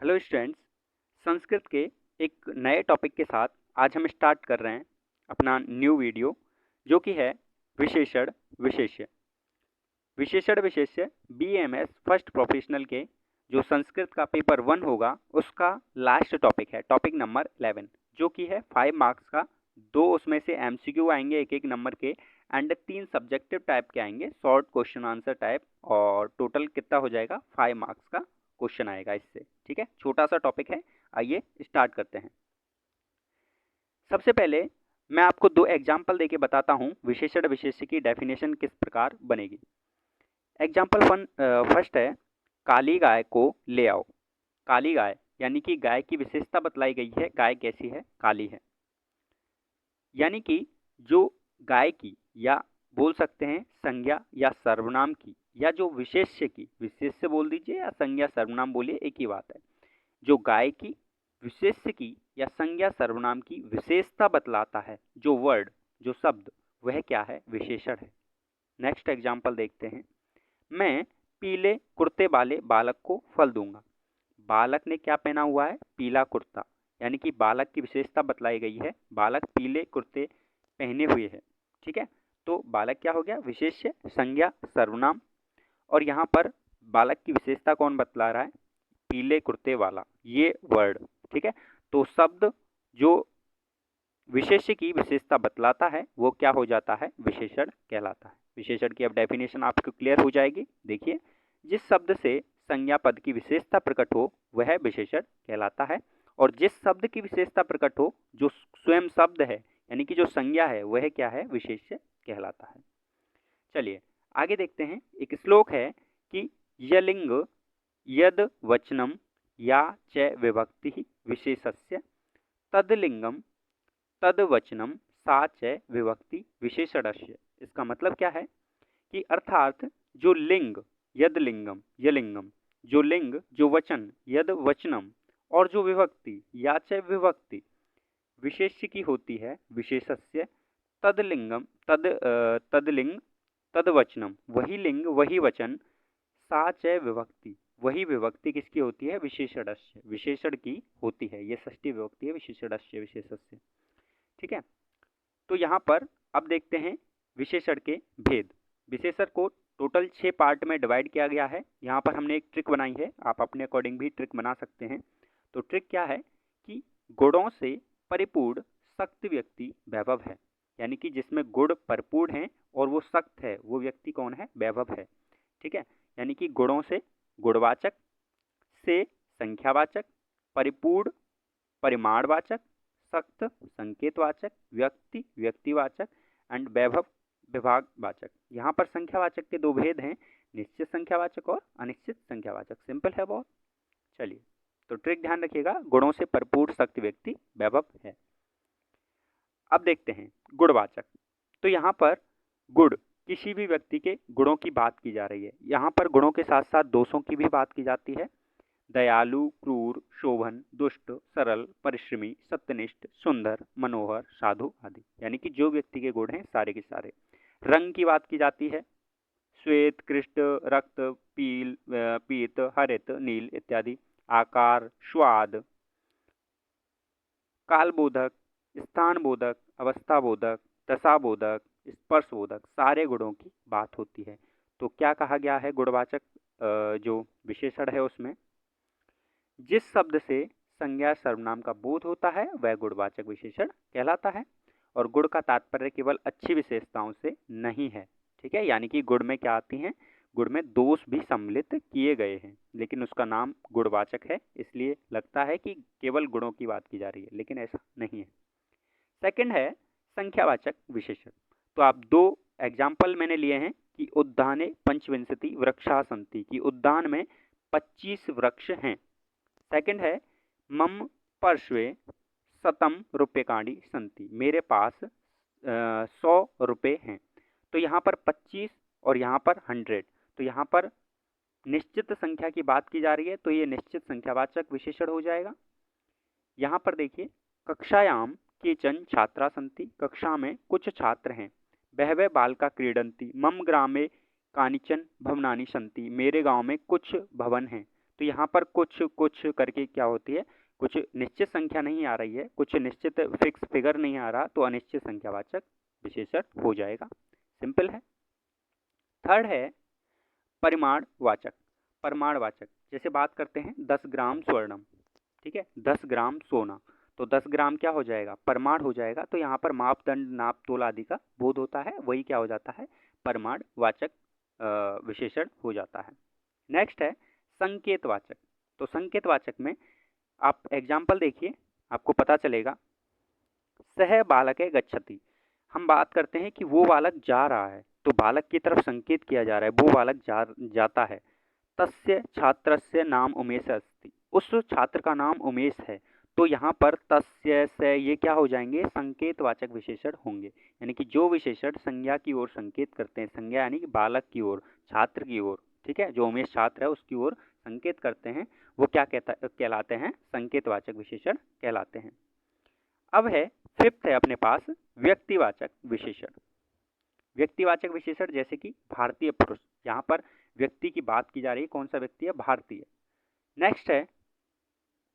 Hello students. Sanskrit के एक नए टॉपिक के साथ आज हम स्टार्ट कर रहे हैं अपना न्यू वीडियो, जो कि है विशेषण विशेष्य। विशेषण विशेष्य बीएमएस फर्स्ट प्रोफेशनल के जो संस्कृत का पेपर 1 होगा उसका लास्ट टॉपिक है, टॉपिक नंबर 11, जो कि है 5 मार्क्स का। दो उसमें से एमसीक्यू आएंगे एक एक नंबर के, एंड 3 सब्जेक्टिव टाइप के आएंगे, शॉर्ट क्वेश्चन आंसर टाइप। और टोटल कितना हो जाएगा, 5 मार्क्स का क्वेश्चन आएगा इससे। ठीक है, छोटा सा टॉपिक है। आइए स्टार्ट करते हैं। सबसे पहले मैं आपको 2 एग्जाम्पल देके बताता हूँ विशेषण विशेष्य की डेफिनेशन किस प्रकार बनेगी। एग्जाम्पल फर्स्ट है, काली गाय को ले आओ। काली गाय यानी कि गाय की विशेषता बतलाई गई है, गाय कैसी है, काली है। यानी कि जो गाय की, या बोल सकते हैं संज्ञा या सर्वनाम की, या जो विशेष्य की, विशेष्य बोल दीजिए या संज्ञा सर्वनाम बोलिए, एक ही बात है। जो गाय की विशेष्य की या संज्ञा सर्वनाम की विशेषता बतलाता है, जो वर्ड, जो शब्द, वह क्या है, विशेषण है। नेक्स्ट एग्जाम्पल देखते हैं। मैं पीले कुर्ते वाले बालक को फल दूंगा। बालक ने क्या पहना हुआ है, पीला कुर्ता, यानी कि बालक की विशेषता बतलाई गई है, बालक पीले कुर्ते पहने हुए है। ठीक है, तो बालक क्या हो गया, विशेष्य, संज्ञा, सर्वनाम। और यहाँ पर बालक की विशेषता कौन बतला रहा है, पीले कुर्ते वाला, ये वर्ड। ठीक है, तो शब्द जो विशेष्य की विशेषता बतलाता है वो क्या हो जाता है, विशेषण कहलाता है। विशेषण की अब डेफिनेशन आपको क्लियर हो जाएगी। देखिए, जिस शब्द से संज्ञा पद की विशेषता प्रकट हो वह विशेषण कहलाता है, और जिस शब्द की विशेषता प्रकट हो, जो स्वयं शब्द है यानी कि जो संज्ञा है, वह क्या है, विशेष्य कहलाता है। चलिए आगे देखते हैं। एक श्लोक है कि यलिंग यद वचनम या च विभक्ति विशेषस्य तदलिंगम तदवचनम सा च विभक्ति विशेषणस्य। इसका मतलब क्या है कि अर्थात जो लिंग, यद लिंगम, यलिंगम, जो लिंग, जो वचन, यद वचनम, और जो विभक्ति, या च विभक्ति विशेष्य की होती है, विशेषस्य तदलिंगम, तदलिंग तदवचनम, वही लिंग वही वचन, सा च विभक्ति, वही विभक्ति किसकी होती है, विशेषणस्य, विशेषण की होती है। ये षष्ठी विभक्ति है, विशेषणस्य, विशेषस्य। ठीक है, तो यहाँ पर अब देखते हैं विशेषण के भेद। विशेषण को टोटल 6 पार्ट में डिवाइड किया गया है। यहाँ पर हमने एक ट्रिक बनाई है, आप अपने अकॉर्डिंग भी ट्रिक बना सकते हैं। तो ट्रिक क्या है कि गुणों से परिपूर्ण सख्त व्यक्ति वैभव है, यानी कि जिसमें गुण परिपूर्ण है और वो सख्त है, वो व्यक्ति कौन है, वैभव है। ठीक है, यानी कि गुणों से गुणवाचक, से संख्यावाचक, परिपूर्ण परिमाणवाचक, सख्त संकेतवाचक, व्यक्ति व्यक्तिवाचक, एंड वैभव विभागवाचक। यहाँ पर संख्यावाचक के 2 भेद हैं, निश्चित संख्यावाचक और अनिश्चित संख्यावाचक। सिंपल है बहुत। चलिए, तो ट्रिक ध्यान रखिएगा, गुणों से भरपूर सख्त व्यक्ति वैभव है। अब देखते हैं गुणवाचक। तो यहाँ पर गुण, किसी भी व्यक्ति के गुणों की बात की जा रही है। यहाँ पर गुणों के साथ साथ दोषों की भी बात की जाती है। दयालु, क्रूर, शोभन, दुष्ट, सरल, परिश्रमी, सत्यनिष्ठ, सुंदर, मनोहर, साधु आदि, यानी कि जो व्यक्ति के गुण हैं सारे के सारे। रंग की बात की जाती है, श्वेत, कृष्ण, रक्त, पीत, हरित, नील इत्यादि। आकार, स्वाद, कालबोधक, स्थानबोधक, अवस्थाबोधक, दशाबोधक, स्पर्शबोधक, सारे गुणों की बात होती है। तो क्या कहा गया है, गुणवाचक जो विशेषण है उसमें जिस शब्द से संज्ञा सर्वनाम का बोध होता है वह गुणवाचक विशेषण कहलाता है। और गुण का तात्पर्य केवल अच्छी विशेषताओं से नहीं है। ठीक है, यानी कि गुण में क्या आती हैं, गुण में दोष भी सम्मिलित किए गए हैं, लेकिन उसका नाम गुणवाचक है, इसलिए लगता है कि केवल गुणों की बात की जा रही है, लेकिन ऐसा नहीं है। सेकंड है संख्यावाचक विशेषण। तो आप 2 एग्जाम्पल मैंने लिए हैं कि उद्याने पंचविंशति वृक्षा सन्ति, कि उद्यान में 25 वृक्ष हैं। सेकंड है मम पार्श्वे शतम रूप्यकाणि सन्ति, मेरे पास 100 रुपये हैं। तो यहाँ पर 25 और यहाँ पर 100, तो यहाँ पर निश्चित संख्या की बात की जा रही है, तो ये निश्चित संख्यावाचक विशेषण हो जाएगा। यहाँ पर देखिए, कक्षायाम केचन छात्रा सन्ति, कक्षा में कुछ छात्र हैं। बहवे बालका क्रीडन्ति, मम ग्रामे कानिचन भवनानि सन्ति, मेरे गांव में कुछ भवन हैं। तो यहाँ पर कुछ कुछ करके क्या होती है, कुछ निश्चित संख्या नहीं आ रही है, कुछ निश्चित फिक्स फिगर नहीं आ रहा, तो अनिश्चित संख्यावाचक विशेषण हो जाएगा। सिंपल है। थर्ड है परिमाणवाचक। परिमाणवाचक जैसे बात करते हैं 10 ग्राम स्वर्णम, ठीक है, 10 ग्राम सोना, तो 10 ग्राम क्या हो जाएगा, परिमाण हो जाएगा। तो यहाँ पर मापदंड, नाप तोल आदि का बोध होता है, वही क्या हो जाता है, परिमाणवाचक विशेषण हो जाता है। नेक्स्ट है संकेतवाचक। तो संकेतवाचक में आप एग्जाम्पल देखिए, आपको पता चलेगा। सह बालके गच्छति, हम बात करते हैं कि वो बालक जा रहा है, तो बालक की तरफ संकेत किया जा रहा है, वो बालक जाता है। तस्य छात्रस्य नाम उमेश अस्ति, उस छात्र का नाम उमेश है। तो यहाँ पर तस्य से ये क्या हो जाएंगे, संकेतवाचक विशेषण होंगे। यानी कि जो विशेषण संज्ञा की ओर संकेत करते हैं, संज्ञा यानी कि बालक की ओर, छात्र की ओर, ठीक है, जो उमेश छात्र है उसकी ओर संकेत करते हैं, वो क्या कहलाते हैं, संकेतवाचक विशेषण कहलाते हैं। अब है फिफ्थ है अपने पास व्यक्तिवाचक विशेषण। व्यक्तिवाचक विशेषण जैसे कि भारतीय पुरुष, यहाँ पर व्यक्ति की बात की जा रही है, कौन सा व्यक्ति है, भारतीय। नेक्स्ट है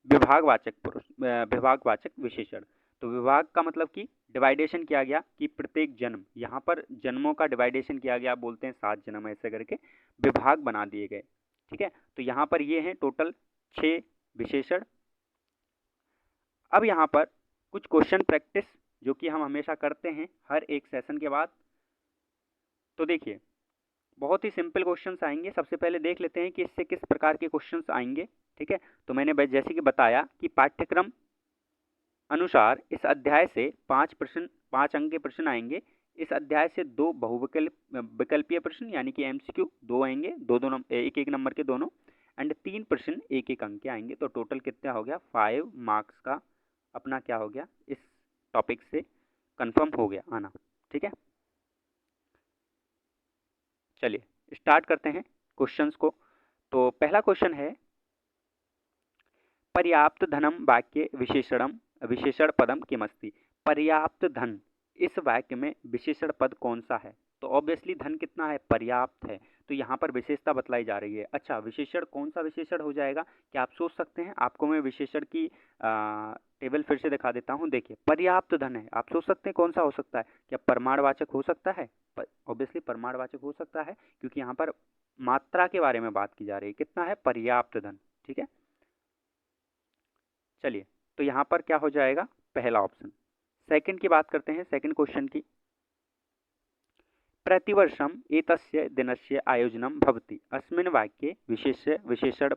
विभागवाचक पुरुष, विभागवाचक विशेषण। तो विभाग का मतलब कि डिवाइडेशन किया गया कि प्रत्येक जन्म, यहाँ पर जन्मों का डिवाइडेशन किया गया, बोलते हैं 7 जन्म, ऐसे करके विभाग बना दिए गए, ठीक है। तो यहाँ पर ये हैं टोटल 6 विशेषण। अब यहाँ पर कुछ क्वेश्चन प्रैक्टिस जो कि हम हमेशा करते हैं हर एक सेशन के बाद। तो देखिए बहुत ही सिंपल क्वेश्चंस आएंगे। सबसे पहले देख लेते हैं कि इससे किस प्रकार के क्वेश्चंस आएंगे, ठीक है। तो मैंने जैसे कि बताया कि पाठ्यक्रम अनुसार इस अध्याय से 5 अंक के प्रश्न आएंगे। इस अध्याय से 2 विकल्पीय प्रश्न यानी कि एमसीक्यू 2 आएंगे, एक एक नंबर के दोनों, एंड 3 प्रश्न एक एक अंक के आएंगे। तो टोटल कितना हो गया, 5 मार्क्स का अपना क्या हो गया, इस टॉपिक से कंफर्म हो गया आना, ठीक है। चलिए स्टार्ट करते हैं क्वेश्चंस को। तो पहला क्वेश्चन है पर्याप्त धनम वाक्य विशेषण पदम किमस्ति। पर्याप्त धन, इस वाक्य में विशेषण पद कौन सा है। तो ऑब्वियसली धन कितना है, पर्याप्त है, तो यहाँ पर विशेषता बतलाई जा रही है। अच्छा विशेषण कौन सा विशेषण हो जाएगा, क्या आप सोच सकते हैं। आपको मैं विशेषण की टेबल फिर से दिखा देता हूँ। देखिए पर्याप्त धन है, आप सोच सकते हैं कौन सा हो सकता है, क्या परमाणुवाचक हो सकता है। ऑब्वियसली परमाणुवाचक हो सकता है, क्योंकि यहाँ पर मात्रा के बारे में बात की जा रही है, कितना है, पर्याप्त धन, ठीक है। चलिए तो यहाँ पर क्या हो जाएगा, पहला ऑप्शन। सेकंड की बात करते हैं, सेकंड क्वेश्चन की। प्रतिवर्षम एतस्य दिनस्य आयोजनम भवति, अस्मिन् वाक्ये विशेषण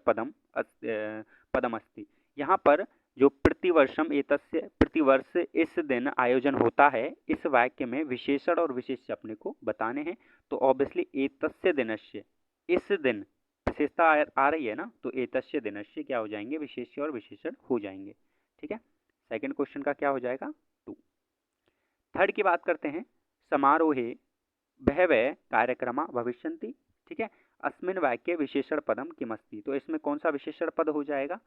पदमस्ति। यहाँ पर जो प्रतिवर्षम एतस्य, प्रतिवर्ष इस दिन आयोजन होता है, इस वाक्य में विशेषण और विशेष्य अपने को बताने हैं। तो ऑब्वियसली एतस्य दिनस्य, इस दिन विशेषता आ रही है ना, तो एतस्य दिनस्य क्या हो जाएंगे, विशेष्य और विशेषण हो जाएंगे, ठीक है। सेकंड क्वेश्चन का क्या हो जाएगा, 2। थर्ड की बात करते हैं, समारोहे बहवः कार्यक्रमा भविष्यन्ति, ठीक है, अस्मिन् वाक्ये विशेषण पदम किमस्ति। तो इसमें कौन सा विशेषण पद हो जाएगा।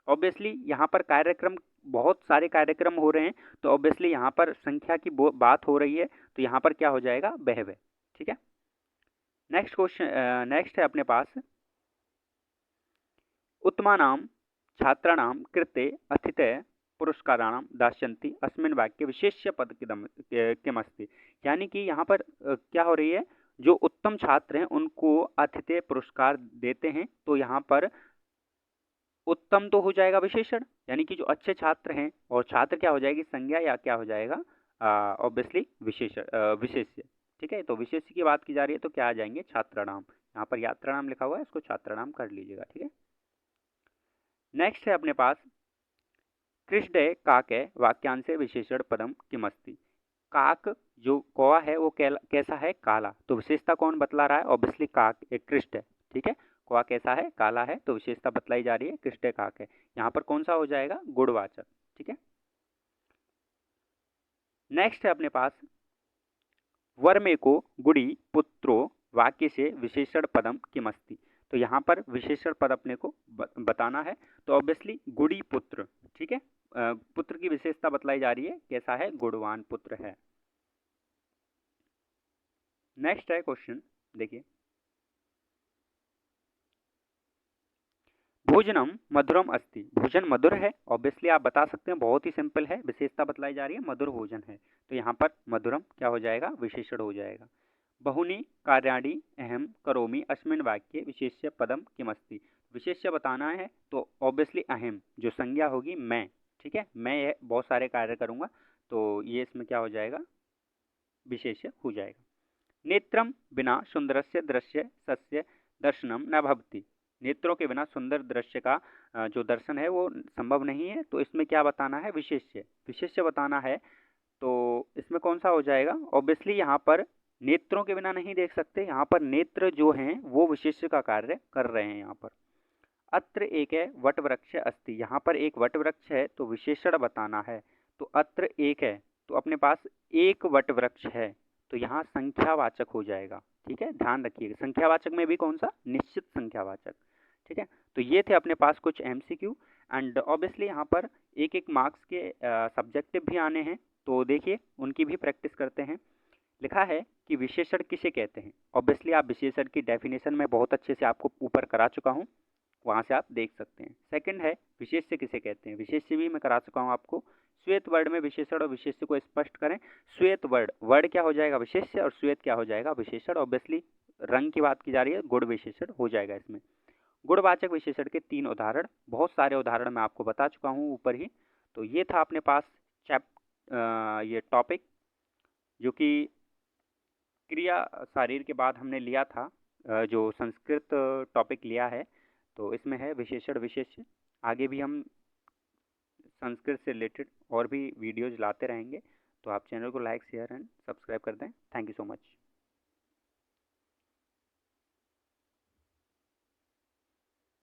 ऑब्वियसली यहाँ पर कार्यक्रम, बहुत सारे कार्यक्रम हो रहे हैं, तो ऑब्वियसली यहाँ पर संख्या की बात हो रही है, तो यहाँ पर क्या हो जाएगा, बहवः, ठीक है। नेक्स्ट क्वेश्चन, नेक्स्ट है अपने पास उत्तमानां छात्राणां कृते अथितय पुरस्काराणां दास्यन्ति, अस्मिन् वाक्ये विशेष्य पद किमस्ति। यानी कि यहाँ पर क्या हो रही है, जो उत्तम छात्र हैं उनको अथितय पुरस्कार देते हैं। तो यहाँ पर उत्तम तो हो जाएगा विशेषण, यानी कि जो अच्छे छात्र हैं, और छात्र क्या हो जाएगी, संज्ञा, या क्या हो जाएगा, ऑब्वियसली विशेषण, विशेष्य, ठीक है। तो विशेष्य की बात की जा रही है, तो क्या आ जाएंगे, छात्राणाम। यहाँ पर यात्राणाम लिखा हुआ है, इसको छात्राणाम कर लीजिएगा, ठीक है। नेक्स्ट है अपने पास कृष्ण काके वाक्यांश विशेषण पदम किमस्ति। काक जो कौवा है वो कैसा है, काला। तो विशेषता कौन बतला रहा है, ऑब्वियसली काक, एक कृष्ण, ठीक है। कौवा कैसा है, काला है, तो विशेषता बतलाई जा रही है, कृष्ण काक है। यहाँ पर कौन सा हो जाएगा, गुणवाचक, ठीक है। नेक्स्ट है अपने पास वर्मे को गुड़ी पुत्रो वाक्य से विशेषण पदम किमस्ति। तो यहाँ पर विशेषण पद अपने को बताना है, तो ऑब्वियसली गुड़ी पुत्र, ठीक है। पुत्र की विशेषता बतलाई जा रही है, कैसा है, गुणवान पुत्र है। नेक्स्ट है क्वेश्चन, देखिए भोजनम मधुरम अस्ति, भोजन मधुर है, ऑब्वियसली आप बता सकते हैं, बहुत ही सिंपल है, विशेषता बतलाई जा रही है, मधुर भोजन है, तो यहाँ पर मधुरम क्या हो जाएगा, विशेषण हो जाएगा। बहुनी कार्याणि अहम करोमि अस्मिन् वाक्ये विशेष्य पदम किमस्ति, विशेष्य बताना है तो ऑब्वियसली अहम जो संज्ञा होगी मैं, ठीक है, मैं यह बहुत सारे कार्य करूँगा, तो ये इसमें क्या हो जाएगा, विशेष्य हो जाएगा। नेत्रम बिना सुंदरस्य दृश्य सस्य दर्शनम न भवति, नेत्रों के बिना सुंदर दृश्य का जो दर्शन है वो संभव नहीं है, तो इसमें क्या बताना है, विशेष्य, विशेष्य बताना है, तो इसमें कौन सा हो जाएगा, ऑब्वियसली यहाँ पर नेत्रों के बिना नहीं देख सकते, यहाँ पर नेत्र जो हैं वो विशेष्य का कार्य कर रहे हैं यहाँ पर। अत्र एक है वट वृक्ष अस्ति, यहाँ पर एक वट वृक्ष है तो विशेषण बताना है, तो अत्र एक है तो अपने पास एक वट वृक्ष है, तो यहाँ संख्यावाचक हो जाएगा, ठीक है, ध्यान रखिएगा, संख्यावाचक में भी कौन सा, निश्चित संख्यावाचक, ठीक है। तो ये थे अपने पास कुछ एमसीक्यू, एंड ऑब्वियसली यहाँ पर एक एक मार्क्स के सब्जेक्टिव भी आने हैं, तो देखिए उनकी भी प्रैक्टिस करते हैं। लिखा है कि विशेषण किसे कहते हैं, ऑब्वियसली आप विशेषण की डेफिनेशन में बहुत अच्छे से आपको ऊपर करा चुका हूँ, वहाँ से आप देख सकते हैं। सेकंड है विशेष्य किसे कहते हैं, विशेष्य भी मैं करा चुका हूँ आपको। श्वेत वर्ड में विशेषण और विशेष्य को स्पष्ट करें। श्वेत वर्ड, वर्ड क्या हो जाएगा, विशेष्य, और श्वेत क्या हो जाएगा, विशेषण। ऑब्वियसली रंग की बात की जा रही है, गुण विशेषण हो जाएगा इसमें। गुणवाचक विशेषण के 3 उदाहरण, बहुत सारे उदाहरण मैं आपको बता चुका हूँ ऊपर ही। तो ये था अपने पास ये टॉपिक जो कि क्रिया शारीर के बाद हमने लिया था, जो संस्कृत टॉपिक लिया है, तो इसमें है विशेषण विशेष्य। आगे भी हम संस्कृत से रिलेटेड और भी वीडियोज लाते रहेंगे, तो आप चैनल को लाइक शेयर एंड सब्सक्राइब कर दें। Thank you so much.